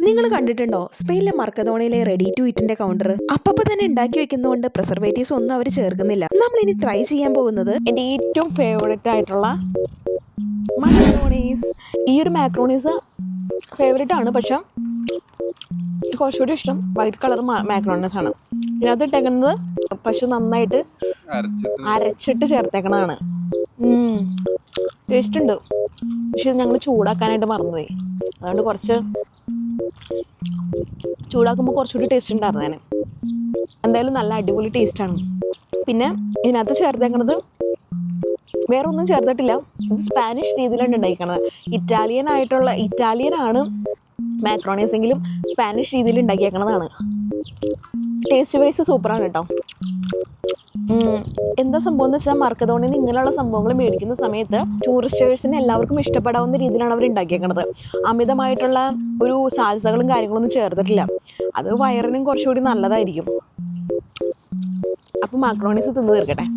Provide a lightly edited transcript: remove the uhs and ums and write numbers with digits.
നിങ്ങൾ കണ്ടിട്ടുണ്ടോ സ്പെയിനിലെ മർക്കദോണയിലെ റെഡി ടു ഈറ്റിന്റെ കൗണ്ടർ? അപ്പപ്പോ തന്നെ ഉണ്ടാക്കി വെക്കുന്നതുകൊണ്ട് പ്രിസർവേറ്റീവ്സ് ഒന്നും അവർ ചേർക്കുന്നില്ല. നമ്മൾ ഇനി ട്രൈ ചെയ്യാൻ പോകുന്നത് എൻ്റെ ഏറ്റവും ഫേവറേറ്റ് ആയിട്ടുള്ള മാക്രോണീസ്. ഈ ഒരു മാക്രോണീസ് ഫേവറേറ്റ് ആണ്, പക്ഷെ കുറച്ചുകൂടി ഇഷ്ടം വൈറ്റ് കളർ മാക്രോണീസ് ആണ്. ഇതിനകത്ത് ഇട്ടേക്കുന്നത് പക്ഷെ നന്നായിട്ട് അരച്ചിട്ട് ചേർത്തേക്കണതാണ്. ടേസ്റ്റ് ഉണ്ട്, പക്ഷെ ഞങ്ങൾ ചൂടാക്കാനായിട്ട് മറന്നുപോയി. അതുകൊണ്ട് കുറച്ച് ചൂടാക്കുമ്പോൾ കുറച്ചുകൂടി ടേസ്റ്റ് ഉണ്ടായിരുന്നേനെ. എന്തായാലും നല്ല അടിപൊളി ടേസ്റ്റാണ്. പിന്നെ ഇതിനകത്ത് ചേർത്തേക്കണത് വേറെ ഒന്നും ചേർത്തിട്ടില്ല. ഇത് സ്പാനിഷ് രീതിയിലാണ് ഉണ്ടാക്കിക്കണത്. ഇറ്റാലിയനാണ് മാക്രോണീസ് എങ്കിലും സ്പാനിഷ് രീതിയിൽ ഉണ്ടാക്കിയേക്കണതാണ്. ടേസ്റ്റ് വൈസ് സൂപ്പറാണ് കേട്ടോ. എന്താ സംഭവം എന്ന് വെച്ചാൽ മർക്കദോണിയിൽ നിന്ന് ഇങ്ങനെയുള്ള സംഭവങ്ങൾ മേടിക്കുന്ന സമയത്ത് ടൂറിസ്റ്റേഴ്സിന് എല്ലാവർക്കും ഇഷ്ടപ്പെടാവുന്ന രീതിയിലാണ് അവർ ഉണ്ടാക്കിയേക്കണത്. അമിതമായിട്ടുള്ള ഒരു സാൽസകളും കാര്യങ്ങളൊന്നും ചേർത്തിട്ടില്ല. അത് വയറിനും കുറച്ചുകൂടി നല്ലതായിരിക്കും. അപ്പം മാക്രോണീസ് തിന്ന് തീർക്കട്ടെ.